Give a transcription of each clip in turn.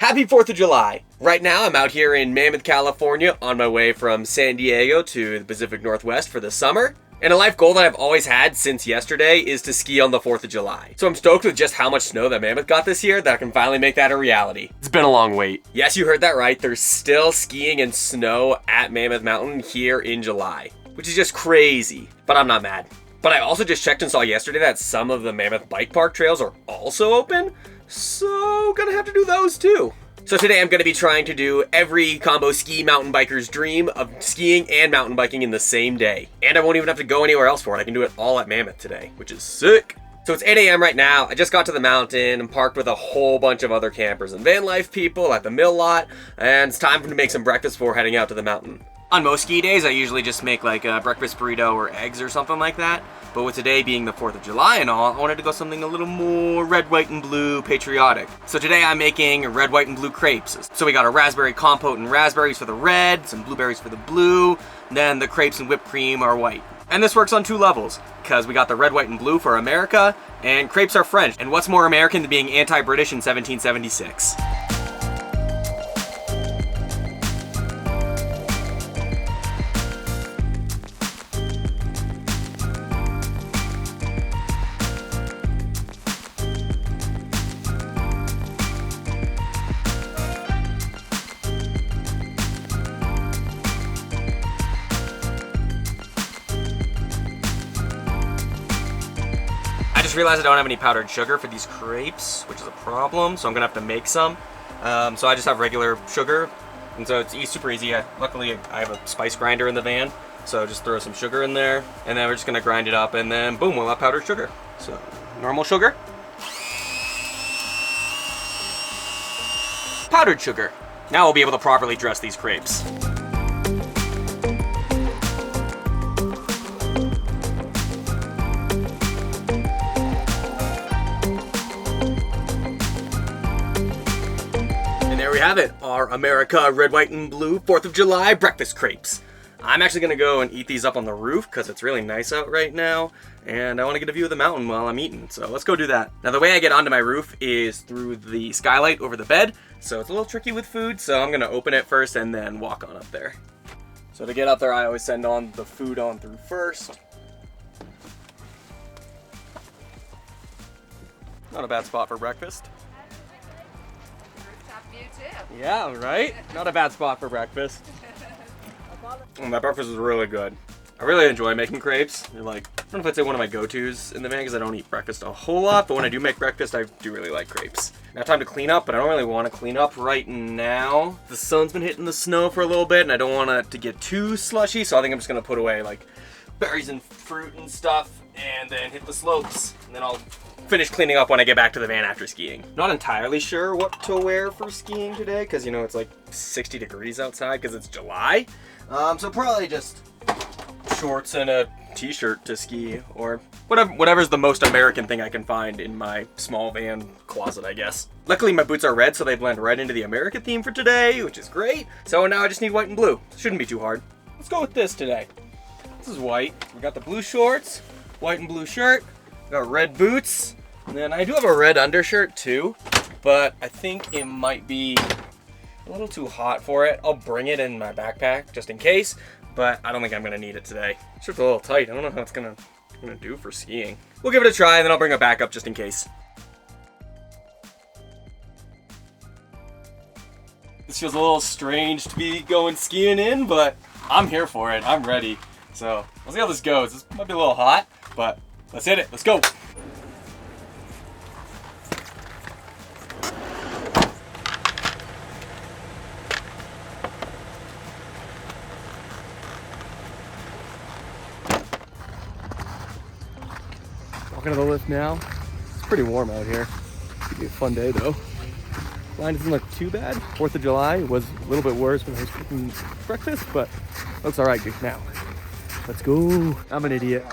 Happy 4th of July! Right now I'm out here in Mammoth, California on my way from San Diego to the Pacific Northwest for the summer. And a life goal that I've always had since yesterday is to ski on the 4th of July. So I'm stoked with just how much snow that Mammoth got this year that I can finally make that a reality. It's been a long wait. Yes, you heard that right. There's still skiing and snow at Mammoth Mountain here in July, which is just crazy, but I'm not mad. But I also just checked and saw yesterday that some of the Mammoth bike park trails are also open, so gonna have to do those too. So today I'm going to be trying to do every combo ski mountain biker's dream of skiing and mountain biking in the same day. And I won't even have to go anywhere else for it. I can do it all at Mammoth today, which is sick. So it's 8 a.m. right now. I just got to the mountain and parked with a whole bunch of other campers and VanLife people at the mill lot. And it's time to make some breakfast before heading out to the mountain. On most ski days, I usually just make like a breakfast burrito or eggs or something like that. But with today being the 4th of July and all, I wanted to go something a little more red, white, and blue patriotic. So today I'm making red, white, and blue crepes. So we got a raspberry compote and raspberries for the red, some blueberries for the blue, and then the crepes and whipped cream are white. And this works on 2 levels, because we got the red, white, and blue for America, and crepes are French. And what's more American than being anti-British in 1776? I just realized I don't have any powdered sugar for these crepes, which is a problem, so I'm gonna have to make some. So I just have regular sugar, and so it's super easy. Luckily, I have a spice grinder in the van, so just throw some sugar in there, and then we're just gonna grind it up, and then boom, we'll have powdered sugar. So, normal sugar. Powdered sugar. Now we'll be able to properly dress these crepes. And there we have it, our America red, white, and blue 4th of July breakfast crepes. I'm actually gonna go and eat these up on the roof because it's really nice out right now, and I wanna get a view of the mountain while I'm eating, so let's go do that. Now the way I get onto my roof is through the skylight over the bed, so it's a little tricky with food, so I'm gonna open it first and then walk on up there. So to get up there, I always send on the food on through first. Not a bad spot for breakfast. Yeah, right? Not a bad spot for breakfast. That breakfast is really good. I really enjoy making crepes. They're like, I don't know if I'd say one of my go-tos in the van because I don't eat breakfast a whole lot, but when I do make breakfast, I do really like crepes. Now time to clean up, but I don't really want to clean up right now. The sun's been hitting the snow for a little bit, and I don't want it to get too slushy, so I think I'm just going to put away like berries and fruit and stuff, and then hit the slopes, and then I'll finish cleaning up when I get back to the van after skiing. Not entirely sure what to wear for skiing today, because you know it's like 60 degrees outside because it's July. So probably just shorts and a t-shirt to ski, or whatever's the most American thing I can find in my small van closet, I guess. Luckily my boots are red, so they blend right into the American theme for today, which is great. So now I just need white and blue. Shouldn't be too hard. Let's go with this today. This is white. We got the blue shorts, white and blue shirt, we got red boots, and then I do have a red undershirt too, but I think it might be a little too hot for it. I'll bring it in my backpack just in case, but I don't think I'm gonna need it today. Shirt's a little tight. I don't know how it's gonna do for skiing. We'll give it a try, and then I'll bring it back up just in case. This feels a little strange to be going skiing in, but I'm here for it. I'm ready. So we'll see how this goes. This might be a little hot, but let's hit it. Let's go. Walking to the lift now. It's pretty warm out here. Should be a fun day though. Line doesn't look too bad. 4th of July was a little bit worse when I was cooking breakfast, but looks all right now. Let's go. I'm an idiot.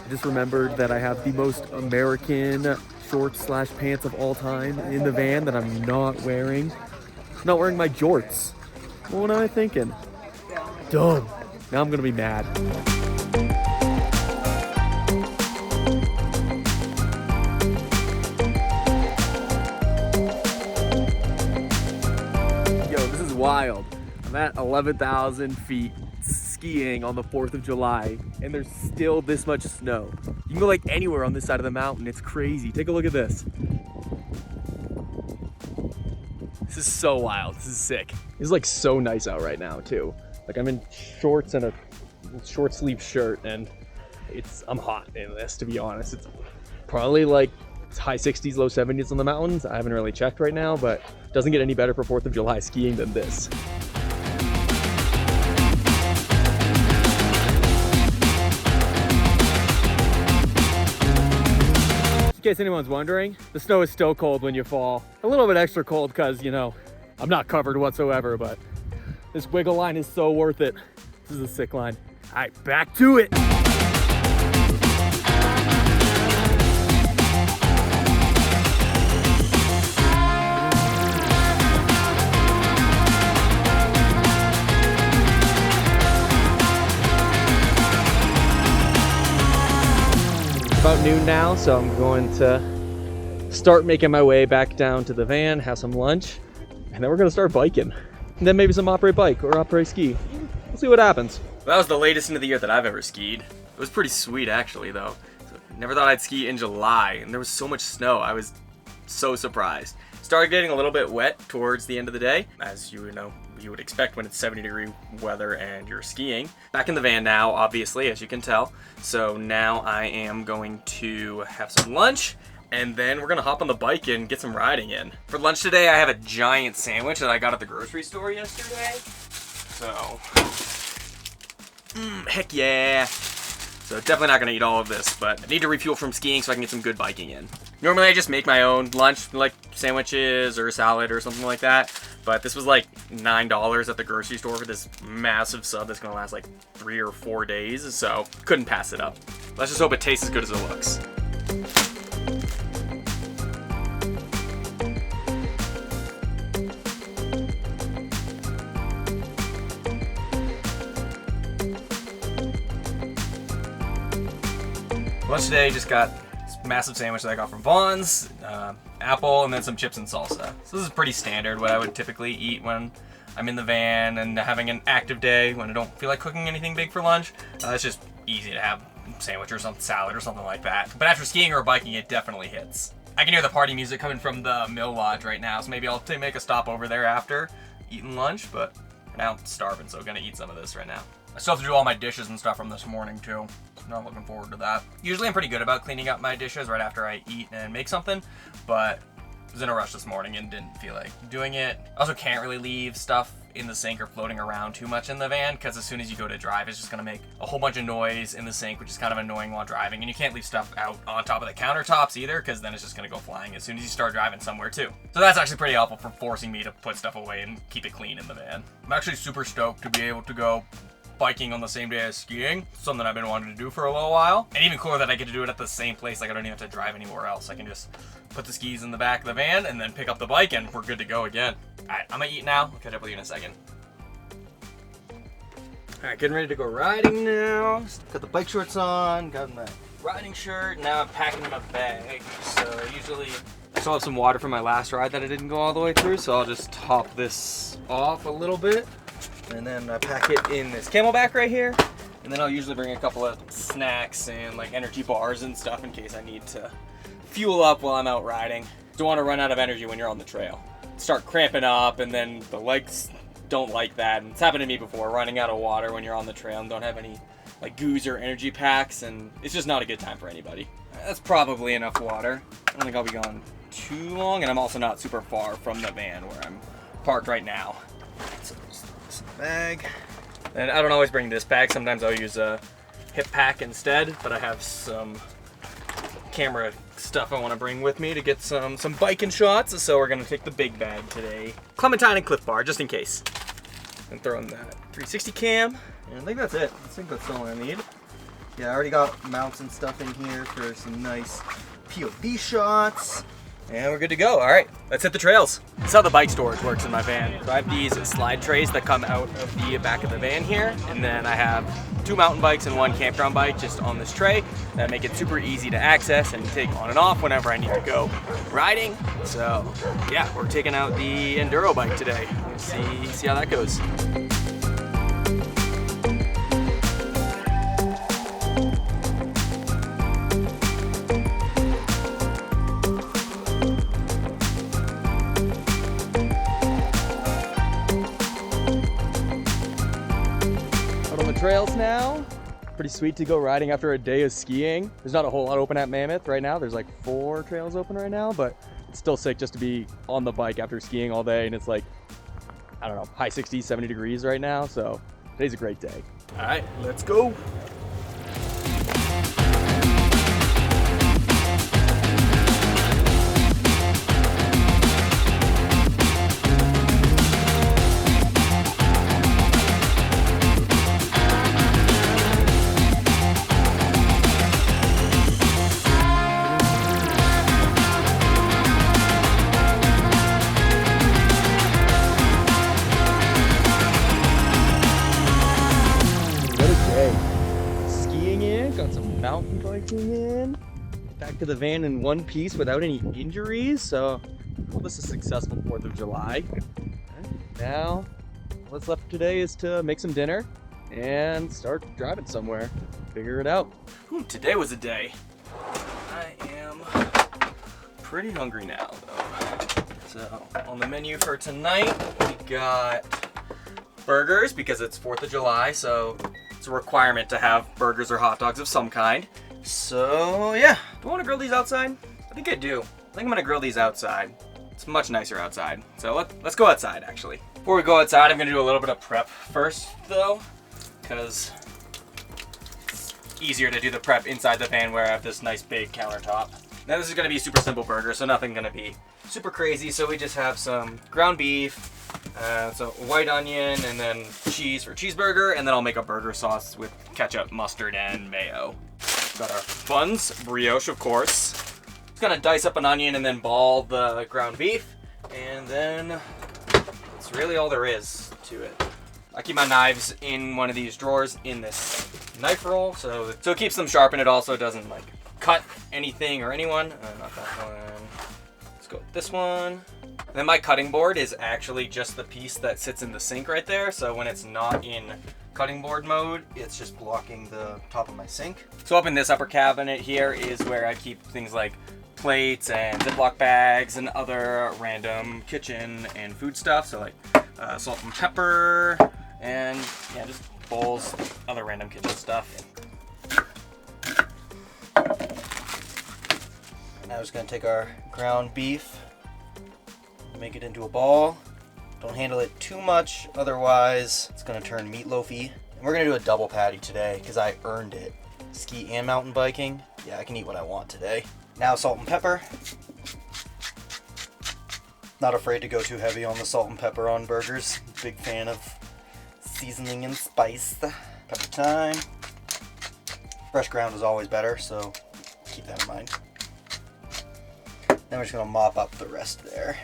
I just remembered that I have the most American shorts/pants of all time in the van that I'm not wearing. I'm not wearing my jorts. What am I thinking? Dumb. Now I'm gonna be mad. wild. I'm at 11,000 feet skiing on the 4th of July, and there's still this much snow. You can go like anywhere on this side of the mountain. It's crazy. Take a look at this. This is so wild. This is sick. It's like so nice out right now too. Like I'm in shorts and a short sleeve shirt, and I'm hot in this, to be honest. It's probably like high 60s, low 70s on the mountains. I haven't really checked right now, but it doesn't get any better for 4th of July skiing than this. In case anyone's wondering, the snow is still cold when you fall. A little bit extra cold because, you know, I'm not covered whatsoever, but this wiggle line is so worth it. This is a sick line. All right, back to it. About noon now, so I'm going to start making my way back down to the van, have some lunch, and then we're going to start biking. And then maybe some operate bike or operate ski. We'll see what happens. That was the latest into the year that I've ever skied. It was pretty sweet actually though. So, never thought I'd ski in July, and there was so much snow. I was so surprised. Started getting a little bit wet towards the end of the day, as you know, you would expect when it's 70-degree weather and you're skiing. Back in the van now, obviously, as you can tell. So now I am going to have some lunch, and then we're gonna hop on the bike and get some riding in. For lunch today, I have a giant sandwich that I got at the grocery store yesterday. So, heck yeah. So definitely not gonna eat all of this, but I need to refuel from skiing so I can get some good biking in. Normally I just make my own lunch, like sandwiches or salad or something like that. But this was like $9 at the grocery store for this massive sub that's gonna last like 3 or 4 days, so couldn't pass it up. Let's just hope it tastes as good as it looks. Lunch today, just got this massive sandwich that I got from Vaughn's, apple, and then some chips and salsa. So this is pretty standard, what I would typically eat when I'm in the van and having an active day when I don't feel like cooking anything big for lunch. It's just easy to have a sandwich or some salad or something like that. But after skiing or biking, it definitely hits. I can hear the party music coming from the Mill Lodge right now, so maybe I'll make a stop over there after eating lunch, but for now I'm starving, so I'm gonna eat some of this right now. I still have to do all my dishes and stuff from this morning too. Not looking forward to that. Usually I'm pretty good about cleaning up my dishes right after I eat and make something, but I was in a rush this morning and didn't feel like doing it. I also can't really leave stuff in the sink or floating around too much in the van, because as soon as you go to drive, it's just gonna make a whole bunch of noise in the sink, which is kind of annoying while driving. And you can't leave stuff out on top of the countertops either, because then it's just gonna go flying as soon as you start driving somewhere too. So that's actually pretty helpful for forcing me to put stuff away and keep it clean in the van. I'm actually super stoked to be able to go biking on the same day as skiing, something I've been wanting to do for a little while. And even cooler that I get to do it at the same place, like I don't even have to drive anywhere else. I can just put the skis in the back of the van and then pick up the bike and we're good to go again. Alright, I'm gonna eat now. I'll catch up with you in a second. Alright, getting ready to go riding now. Got the bike shorts on, got my riding shirt, now I'm packing my bag. So I still have some water from my last ride that I didn't go all the way through, so I'll just top this off a little bit. And then I pack it in this Camelback right here. And then I'll usually bring a couple of snacks and like energy bars and stuff in case I need to fuel up while I'm out riding. Don't want to run out of energy when you're on the trail. Start cramping up and then the legs don't like that. And it's happened to me before, running out of water when you're on the trail and don't have any like goos or energy packs, and it's just not a good time for anybody. That's probably enough water. I don't think I'll be gone too long, and I'm also not super far from the van where I'm parked right now. So this bag. And I don't always bring this bag. Sometimes I'll use a hip pack instead, but I have some camera stuff I want to bring with me to get some biking shots, so we're gonna take the big bag today. Clementine and Cliff Bar, just in case. And throw in that 360 cam, and I think that's it. I think that's all I need. Yeah, I already got mounts and stuff in here for some nice POV shots, And we're good to go. All right, let's hit the trails. This is how the bike storage works in my van. So I have these slide trays that come out of the back of the van here, and then I have 2 mountain bikes and 1 campground bike just on this tray that make it super easy to access and take on and off whenever I need to go riding. So yeah, we're taking out the enduro bike today. Let's see how that goes. Trails now. Pretty sweet to go riding after a day of skiing. There's not a whole lot open at Mammoth right now. There's like 4 trails open right now, but it's still sick just to be on the bike after skiing all day. And it's like, I don't know, high 60s, 70 degrees right now. So today's a great day. All right, let's go. Mountain biking in, back to the van in one piece without any injuries, so well, this is a successful 4th of July. Now, what's left today is to make some dinner and start driving somewhere, figure it out. Today was a day. I am pretty hungry now, though. So, on the menu for tonight, we got burgers because it's 4th of July, so it's a requirement to have burgers or hot dogs of some kind. So yeah, do I want to grill these outside? I think I do. I think I'm gonna grill these outside. It's much nicer outside. So let's go outside actually. Before we go outside, I'm gonna do a little bit of prep first though, because it's easier to do the prep inside the van where I have this nice big countertop. Now this is gonna be a super simple burger, so nothing gonna be super crazy. So we just have some ground beef, so white onion, and then cheese for cheeseburger, and then I'll make a burger sauce with ketchup, mustard, and mayo. Got our buns, brioche of course. Just gonna dice up an onion and then ball the ground beef, and then that's really all there is to it. I keep my knives in one of these drawers in this knife roll, so it keeps them sharp and it also doesn't like cut anything or anyone. Not that one. Let's go with this one. And then my cutting board is actually just the piece that sits in the sink right there. So when it's not in cutting board mode, it's just blocking the top of my sink. So up in this upper cabinet here is where I keep things like plates and Ziploc bags and other random kitchen and food stuff. So like salt and pepper and yeah, just bowls, other random kitchen stuff. Now we're just gonna take our ground beef, make it into a ball. Don't handle it too much, otherwise it's gonna turn meatloafy. And we're gonna do a double patty today because I earned it. Ski and mountain biking, yeah, I can eat what I want today. Now salt and pepper. Not afraid to go too heavy on the salt and pepper on burgers. Big fan of seasoning and spice. Pepper time. Fresh ground is always better, so keep that in mind. Then we're just gonna mop up the rest there.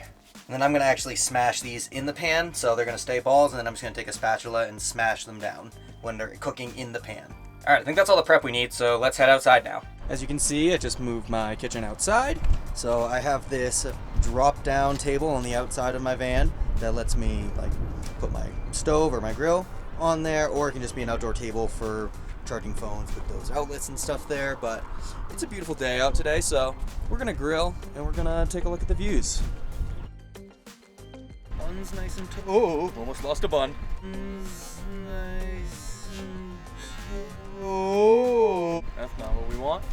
And then I'm gonna actually smash these in the pan, so they're gonna stay balls, and then I'm just gonna take a spatula and smash them down when they're cooking in the pan. All right, I think that's all the prep we need, so let's head outside now. As you can see, I just moved my kitchen outside. So I have this drop-down table on the outside of my van that lets me like put my stove or my grill on there, or it can just be an outdoor table for charging phones with those outlets and stuff there. But it's a beautiful day out today, so we're gonna grill and we're gonna take a look at the views. Bun's nice and oh, almost lost a bun. Bun's nice and oh, that's not what we want.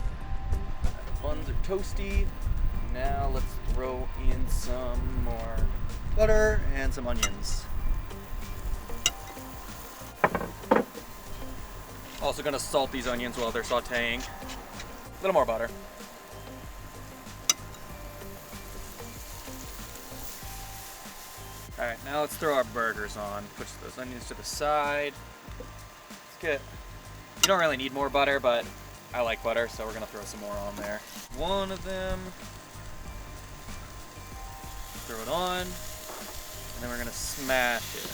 Buns are toasty. Now let's throw in some more butter and some onions. Also gonna salt these onions while they're sauteing. A little more butter. All right, now let's throw our burgers on. Push those onions to the side. It's good. You don't really need more butter, but I like butter, so we're gonna throw some more on there. One of them. Throw it on, and then we're gonna smash it.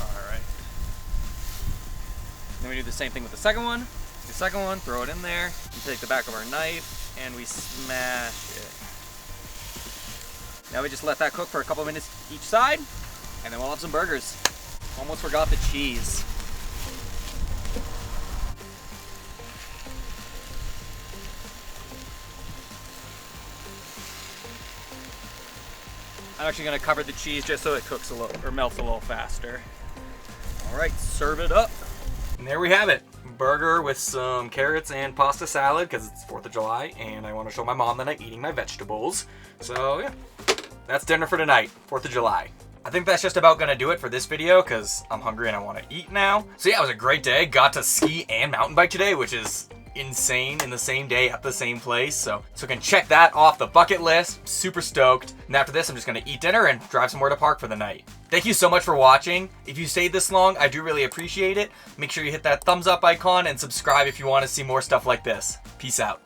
All right. Then we do the same thing with the second one. The second one, throw it in there. We take the back of our knife and we smash it. Now we just let that cook for a couple minutes each side, and then we'll have some burgers. Almost forgot the cheese. I'm actually gonna cover the cheese just so it cooks a little, or melts a little faster. All right, serve it up. And there we have it. Burger with some carrots and pasta salad because it's 4th of July and I want to show my mom that I'm eating my vegetables. So yeah, that's dinner for tonight, 4th of July. I think that's just about gonna do it for this video because I'm hungry and I want to eat now. So yeah, it was a great day. Got to ski and mountain bike today, which is insane, in the same day at the same place. So we can check that off the bucket list. Super stoked. And after this, I'm just gonna eat dinner and drive somewhere to park for the night. Thank you so much for watching. If you stayed this long, I do really appreciate it. Make sure you hit that thumbs up icon and subscribe if you want to see more stuff like this. Peace out.